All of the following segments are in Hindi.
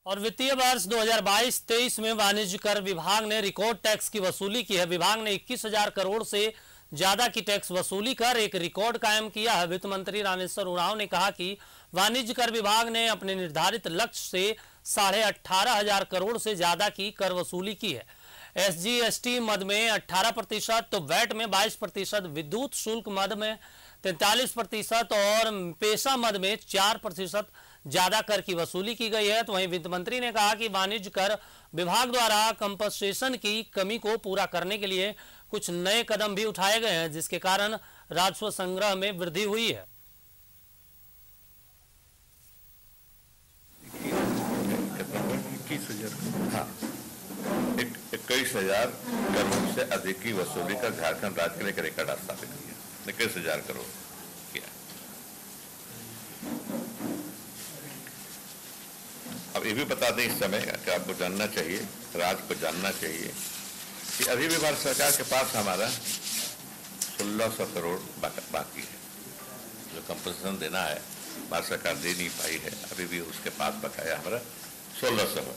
और वित्तीय वर्ष 2022-23 में वाणिज्य कर विभाग ने रिकॉर्ड टैक्स की वसूली की है। विभाग ने 21,000 करोड़ से ज्यादा की टैक्स वसूली कर एक रिकॉर्ड कायम किया है। वित्त मंत्री रामेश्वर उरांव ने कहा कि वाणिज्य कर विभाग ने अपने निर्धारित लक्ष्य से 18,500 करोड़ से ज्यादा की कर वसूली की है। SGST मद में 18%, तो वैट में 22%, विद्युत शुल्क मद में 43% और पेशा मद में 4% ज्यादा कर की वसूली की गई है। तो वहीं वित्त मंत्री ने कहा कि वाणिज्य कर विभाग द्वारा कंपनसेशन की कमी को पूरा करने के लिए कुछ नए कदम भी उठाए गए हैं, जिसके कारण राजस्व संग्रह में वृद्धि हुई है। हाँ, 21,000 करोड़ से अधिक की वसूली का झारखंड राज्य के लिए एक रिकॉर्ड स्थापित किया। 21,000 करोड़ किया। अब ये भी बता दें इस समय कि आपको जानना चाहिए, राज्य को जानना चाहिए कि अभी भी भारत सरकार के पास हमारा 1600 करोड़ बाकी है। जो कंपनसेशन देना है भारत सरकार दे नहीं पाई है, अभी भी उसके पास बकाया हमारा 1600 है,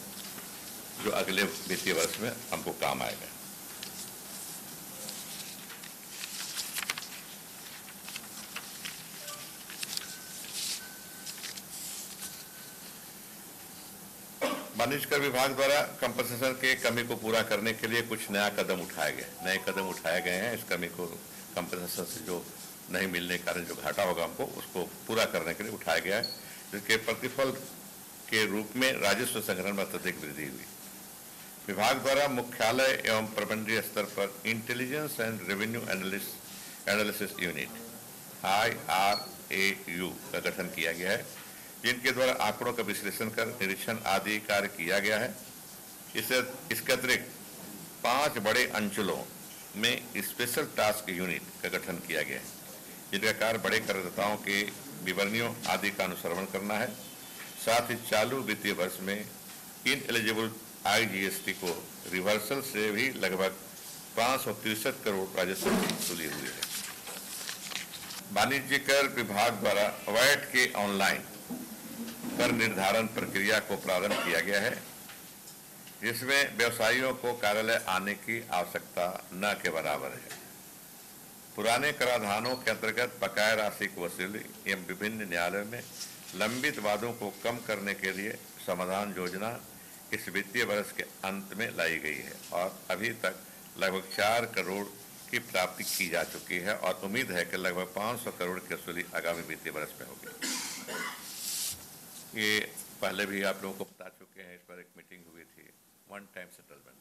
जो अगले वित्तीय वर्ष में हमको काम आएगा। वाणिज्य कर विभाग द्वारा कंपनसेशन के कमी को पूरा करने के लिए कुछ नए कदम उठाए गए हैं। इस कमी को कंपनसेशन से जो नहीं मिलने के कारण जो घाटा होगा हमको, उसको पूरा करने के लिए उठाया गया है, जिसके प्रतिफल के रूप में राजस्व संग्रह में अत्यधिक वृद्धि हुई। विभाग द्वारा मुख्यालय एवं प्रबंधीय स्तर पर intelligence and revenue analysis unit IRAU का गठन किया गया है, जिनके द्वारा आंकड़ों का विश्लेषण कर निरीक्षण आदि कार्य किया गया है। इसके अतिरिक्त 5 बड़े अंचलों में स्पेशल टास्क यूनिट का गठन किया गया है, जिनका कार्य बड़े करदाताओं के विवरणियों आदि का अनुसरण करना है। साथ ही चालू वित्तीय वर्ष में इनएलिजिबल IGST को रिवर्सल से भी लगभग 563 करोड़ राजस्व की वसूली हुई है। वाणिज्य कर विभाग द्वारा वैट के ऑनलाइन कर निर्धारण प्रक्रिया को प्रारंभ किया गया है, जिसमें व्यवसायियों को कार्यालय आने की आवश्यकता न के बराबर है। पुराने कराधानों के अंतर्गत बकाया राशि की वसूली एवं विभिन्न न्यायालयों में लंबित वादों को कम करने के लिए समाधान योजना इस वित्तीय वर्ष के अंत में लाई गई है और अभी तक लगभग 4 करोड़ की प्राप्ति की जा चुकी है और उम्मीद है कि लगभग 500 करोड़ की वसूली आगामी वित्तीय वर्ष में होगी। ये पहले भी आप लोगों को बता चुके हैं, इस पर एक मीटिंग हुई थी। वन टाइम सेटलमेंट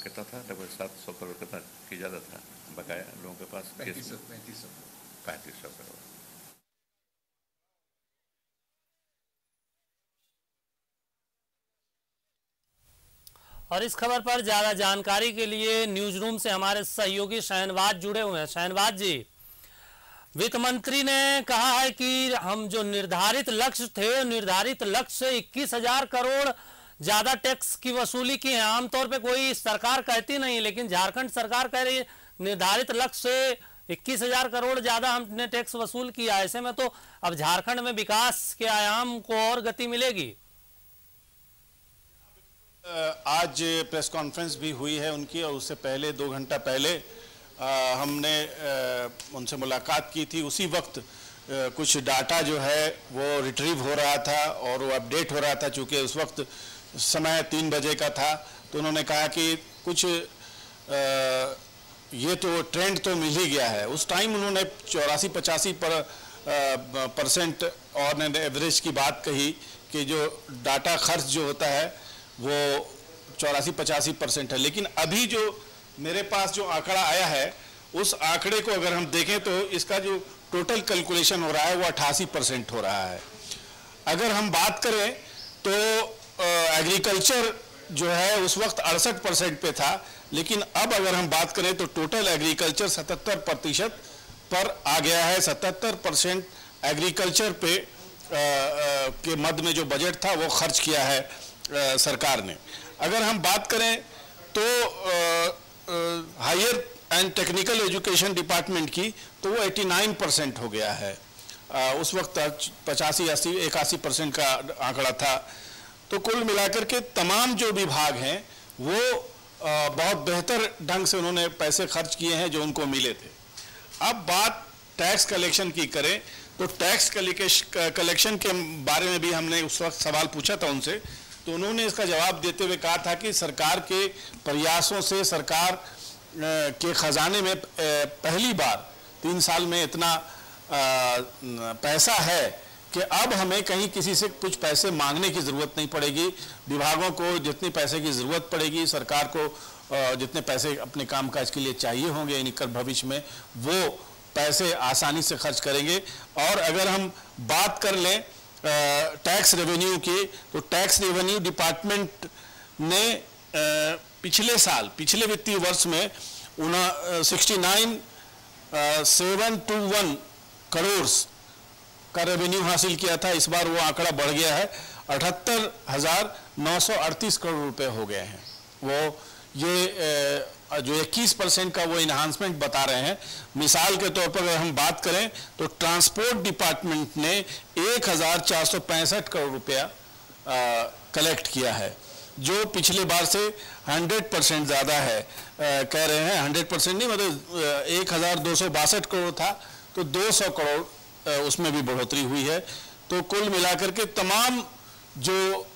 कितना था? लगभग 700 करोड़ कितना की ज़्यादा था बकाया लोगों के पास? 3500 करोड़। और इस खबर पर ज्यादा जानकारी के लिए न्यूज रूम से हमारे सहयोगी शहनवाज जुड़े हुए हैं। शहनवाज जी, वित्त मंत्री ने कहा है कि हम जो निर्धारित लक्ष्य थे, निर्धारित लक्ष्य से 21,000 करोड़ ज्यादा टैक्स की वसूली की है। आमतौर पे कोई सरकार कहती नहीं, लेकिन झारखंड सरकार कह रही है निर्धारित लक्ष्य से 21,000 करोड़ ज्यादा हमने टैक्स वसूल किया। ऐसे में तो अब झारखंड में विकास के आयाम को और गति मिलेगी। आज प्रेस कॉन्फ्रेंस भी हुई है उनकी, और उससे पहले 2 घंटा पहले हमने उनसे मुलाकात की थी। उसी वक्त कुछ डाटा जो है वो रिट्रीव हो रहा था और वो अपडेट हो रहा था। चूँकि उस वक्त समय 3 बजे का था, तो उन्होंने कहा कि कुछ ये तो ट्रेंड तो मिल ही गया है। उस टाइम उन्होंने 84-85% और एवरेज की बात कही कि जो डाटा खर्च जो होता है वो 84-85% है। लेकिन अभी जो मेरे पास जो आंकड़ा आया है, उस आंकड़े को अगर हम देखें तो इसका जो टोटल कैलकुलेशन हो रहा है वो 88% हो रहा है। अगर हम बात करें तो एग्रीकल्चर जो है उस वक्त 68% पे था, लेकिन अब अगर हम बात करें तो टोटल एग्रीकल्चर 77% पर आ गया है। 77% एग्रीकल्चर पे के मद में जो बजट था वो खर्च किया है सरकार ने। अगर हम बात करें तो higher and technical education department की, तो वो 89% हो गया है। उस वक्त 85-81% का आंकड़ा था। तो कुल मिलाकर के तमाम जो विभाग हैं वो बहुत बेहतर ढंग से उन्होंने पैसे खर्च किए हैं जो उनको मिले थे। अब बात टैक्स कलेक्शन की करें तो टैक्स कलेक्शन के बारे में भी हमने उस वक्त सवाल पूछा था उनसे, तो उन्होंने इसका जवाब देते हुए कहा था कि सरकार के प्रयासों से सरकार के खजाने में पहली बार 3 साल में इतना पैसा है कि अब हमें कहीं किसी से कुछ पैसे मांगने की ज़रूरत नहीं पड़ेगी। विभागों को जितने पैसे की ज़रूरत पड़ेगी, सरकार को जितने पैसे अपने कामकाज के लिए चाहिए होंगे निकट भविष्य में, वो पैसे आसानी से खर्च करेंगे। और अगर हम बात कर लें टैक्स रेवेन्यू की, तो टैक्स रेवेन्यू डिपार्टमेंट ने पिछले वित्तीय वर्ष में 69,721 करोड़ का रेवेन्यू हासिल किया था। इस बार वो आंकड़ा बढ़ गया है, 78,938 करोड़ रुपए हो गए हैं। वो ये जो 21% का वो इन्हांसमेंट बता रहे हैं। मिसाल के तौर पर अगर हम बात करें तो ट्रांसपोर्ट डिपार्टमेंट ने 1,465 करोड़ रुपया कलेक्ट किया है, जो पिछले बार से 100% ज़्यादा है। कह रहे हैं 100% नहीं, मतलब 1,262 करोड़ था तो 200 करोड़ उसमें भी बढ़ोतरी हुई है। तो कुल मिलाकर के तमाम जो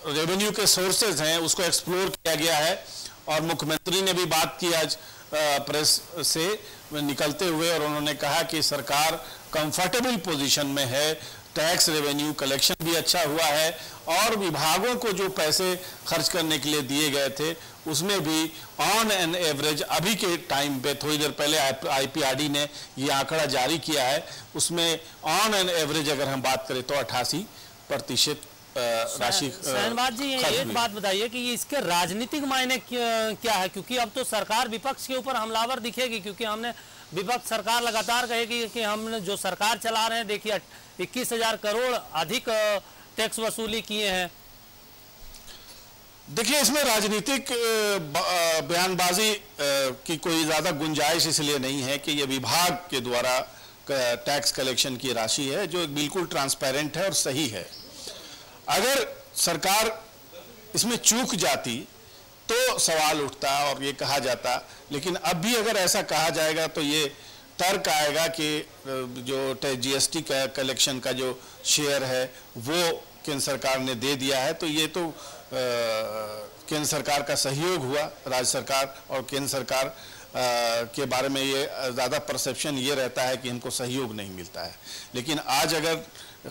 रेवेन्यू के सोर्सेज हैं उसको एक्सप्लोर किया गया है। और मुख्यमंत्री ने भी बात की आज प्रेस से निकलते हुए, और उन्होंने कहा कि सरकार कंफर्टेबल पोजीशन में है, टैक्स रेवेन्यू कलेक्शन भी अच्छा हुआ है और विभागों को जो पैसे खर्च करने के लिए दिए गए थे उसमें भी ऑन एन एवरेज अभी के टाइम पे, थोड़ी देर पहले IPRD ने ये आंकड़ा जारी किया है, उसमें ऑन एन एवरेज अगर हम बात करें तो 88% राशि। शहनवाज जी, एक बात बताइए कि इसके राजनीतिक मायने क्या है, क्योंकि अब तो सरकार विपक्ष के ऊपर हमलावर दिखेगी, क्योंकि हमने विपक्ष सरकार लगातार कहेगी कि हमने जो सरकार चला रहे हैं, देखिए 21,000 करोड़ अधिक टैक्स वसूली किए हैं। देखिए, इसमें राजनीतिक बयानबाजी की कोई ज़्यादा गुंजाइश इसलिए नहीं है कि ये विभाग के द्वारा टैक्स कलेक्शन की राशि है जो बिल्कुल ट्रांसपेरेंट है और सही है। अगर सरकार इसमें चूक जाती तो सवाल उठता और ये कहा जाता, लेकिन अब भी अगर ऐसा कहा जाएगा तो ये तर्क आएगा कि जो GST का कलेक्शन का जो शेयर है वो केंद्र सरकार ने दे दिया है, तो ये तो केंद्र सरकार का सहयोग हुआ। राज्य सरकार और केंद्र सरकार के बारे में ये ज़्यादा परसेप्शन ये रहता है कि इनको सहयोग नहीं मिलता है, लेकिन आज अगर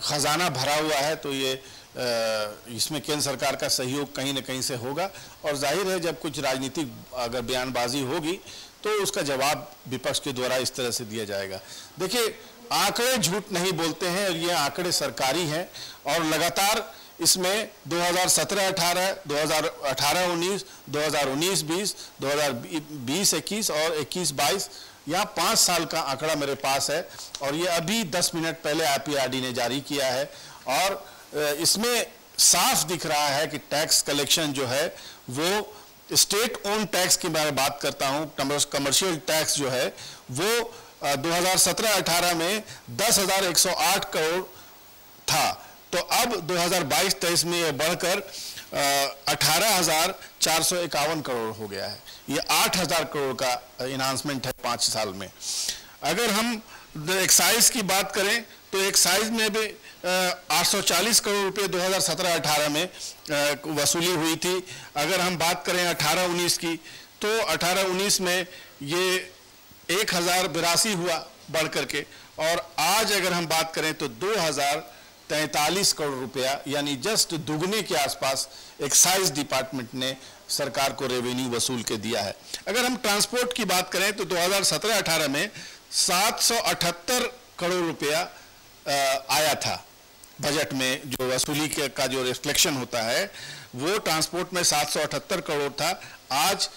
खजाना भरा हुआ है तो ये इसमें केंद्र सरकार का सहयोग कहीं न कहीं से होगा। और जाहिर है जब कुछ राजनीतिक अगर बयानबाजी होगी तो उसका जवाब विपक्ष के द्वारा इस तरह से दिया जाएगा। देखिए, आंकड़े झूठ नहीं बोलते हैं और ये आंकड़े सरकारी हैं और लगातार इसमें 2017-18, 2018-19, 2019-20, 2020-21 और 21-22 यहाँ 5 साल का आंकड़ा मेरे पास है और ये अभी 10 मिनट पहले IPRD ने जारी किया है। और इसमें साफ दिख रहा है कि टैक्स कलेक्शन जो है वो स्टेट ओन टैक्स की मैं बात करता हूँ, कमर्शियल टैक्स जो है वो 2017-18 में 10,108 करोड़ था, तो अब 2022-23 में यह बढ़कर 18,451 करोड़ हो गया है। ये 8,000 करोड़ का इन्हांसमेंट है 5 साल में। अगर हम एक्साइज की बात करें तो एक्साइज में भी 840 करोड़ रुपए 2017-18 में वसूली हुई थी। अगर हम बात करें 18-19 की तो 18-19 में ये 1,082 हुआ बढ़ करके, और आज अगर हम बात करें तो 2,043 करोड़ रुपया यानी जस्ट दुगने के आसपास एक्साइज डिपार्टमेंट ने सरकार को रेवेन्यू वसूल के दिया है। अगर हम ट्रांसपोर्ट की बात करें तो 2017-18 में 778 करोड़ रुपया आया था बजट में, जो वसूली का जो रिफ्लेक्शन होता है वो ट्रांसपोर्ट में 778 करोड़ था, आज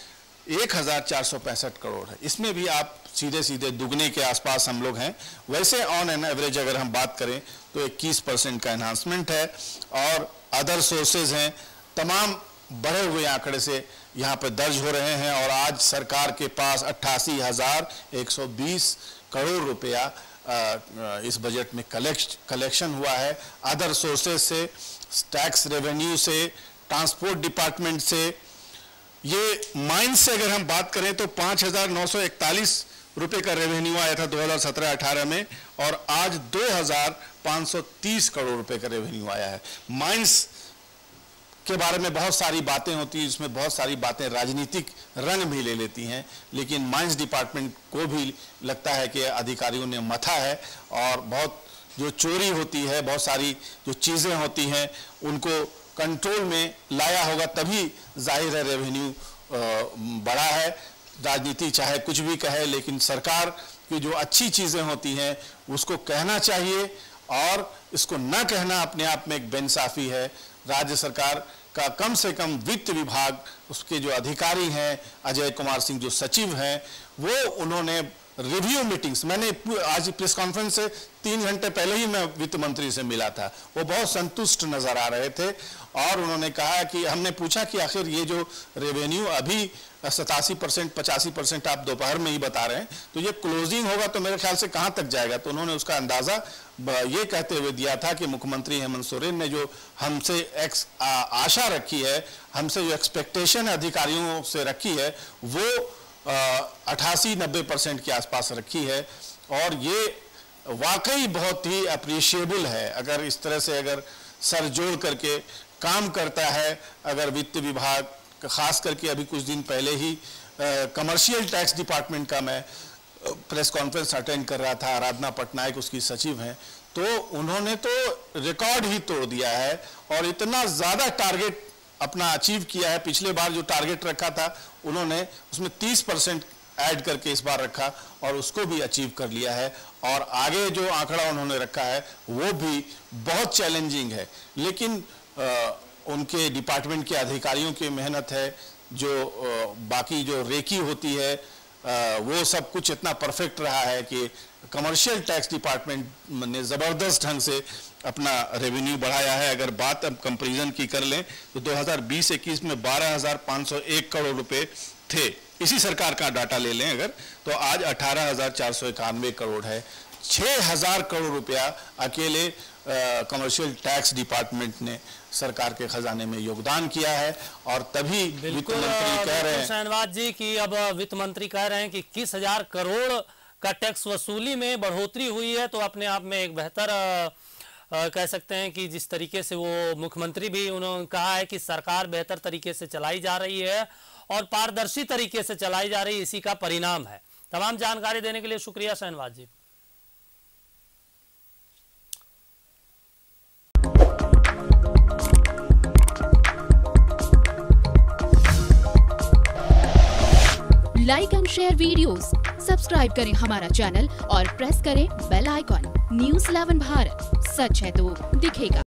1,465 करोड़ है। इसमें भी आप सीधे सीधे दुगने के आसपास हम लोग हैं। वैसे ऑन एन एवरेज अगर हम बात करें तो 21% का एनहांसमेंट है और अदर सोर्सेज हैं, तमाम बढ़े हुए आंकड़े से यहाँ पर दर्ज हो रहे हैं। और आज सरकार के पास 88,120 करोड़ रुपया इस बजट में कलेक्शन हुआ है, अदर सोर्सेज से, टैक्स रेवेन्यू से, ट्रांसपोर्ट डिपार्टमेंट से। ये माइंस से अगर हम बात करें तो 5,941 रुपए का रेवेन्यू आया था 2017-18 में, और आज 2,530 करोड़ रुपए का रेवेन्यू आया है। माइंस के बारे में बहुत सारी बातें होती हैं, इसमें बहुत सारी बातें राजनीतिक रंग भी ले लेती हैं, लेकिन माइंस डिपार्टमेंट को भी लगता है कि अधिकारियों ने मथा है, और बहुत जो चोरी होती है, बहुत सारी जो चीज़ें होती हैं उनको कंट्रोल में लाया होगा, तभी जाहिर है रेवेन्यू बढ़ा है। राजनीति चाहे कुछ भी कहे, लेकिन सरकार की जो अच्छी चीज़ें होती हैं उसको कहना चाहिए, और इसको न कहना अपने आप में एक बेइंसाफी है। राज्य सरकार का कम से कम वित्त विभाग, उसके जो अधिकारी हैं, अजय कुमार सिंह जो सचिव हैं, वो उन्होंने रिव्यू मीटिंग्स, मैंने आज प्रेस कॉन्फ्रेंस से 3 घंटे पहले ही मैं वित्त मंत्री से मिला था, वो बहुत संतुष्ट नजर आ रहे थे, और उन्होंने कहा कि हमने पूछा कि आखिर ये जो रेवेन्यू अभी 87%, 85% आप दोपहर में ही बता रहे हैं, तो ये क्लोजिंग होगा तो मेरे ख्याल से कहाँ तक जाएगा। तो उन्होंने उसका अंदाज़ा ये कहते हुए दिया था कि मुख्यमंत्री हेमंत सोरेन ने जो हमसे आशा रखी है, हमसे जो एक्सपेक्टेशन अधिकारियों से रखी है, वो 88-90% के आसपास रखी है, और ये वाकई बहुत ही अप्रिशिएबल है। अगर इस तरह से अगर सर जोड़ करके काम करता है, अगर वित्त विभाग, खास करके अभी कुछ दिन पहले ही कमर्शियल टैक्स डिपार्टमेंट का मैं प्रेस कॉन्फ्रेंस अटेंड कर रहा था, आराधना पटनायक उसकी सचिव हैं, तो उन्होंने तो रिकॉर्ड ही तोड़ दिया है, और इतना ज़्यादा टारगेट अपना अचीव किया है। पिछले बार जो टारगेट रखा था उन्होंने उसमें 30% ऐड करके इस बार रखा, और उसको भी अचीव कर लिया है, और आगे जो आंकड़ा उन्होंने रखा है वो भी बहुत चैलेंजिंग है। लेकिन उनके डिपार्टमेंट के अधिकारियों की मेहनत है, जो बाकी जो रेकी होती है, वो सब कुछ इतना परफेक्ट रहा है कि कमर्शियल टैक्स डिपार्टमेंट ने ज़बरदस्त ढंग से अपना रेवेन्यू बढ़ाया है। अगर बात अब कंपैरिजन की कर लें तो 2020-21 में 12,501 करोड़ रुपए थे, इसी सरकार का डाटा ले लें अगर, तो आज 18,491 करोड़ है। 6,000 करोड़ रुपया अकेले कमर्शियल टैक्स डिपार्टमेंट ने सरकार के खजाने में योगदान किया है, और तभी वित्त मंत्री कह रहे हैं, शहनवाज जी, कि अब वित्त मंत्री कह रहे हैं कि 21,000 करोड़ का टैक्स वसूली में बढ़ोतरी हुई है, तो अपने आप में एक बेहतर कह सकते हैं कि जिस तरीके से वो मुख्यमंत्री भी उन्होंने कहा है कि सरकार बेहतर तरीके से चलाई जा रही है और पारदर्शी तरीके से चलाई जा रही है, इसी का परिणाम है। तमाम जानकारी देने के लिए शुक्रिया Shahnawaz ji. Like and share videos, subscribe करें हमारा चैनल और प्रेस करें बेल आइकॉन। न्यूज़ 11 भारत, सच है तो दिखेगा।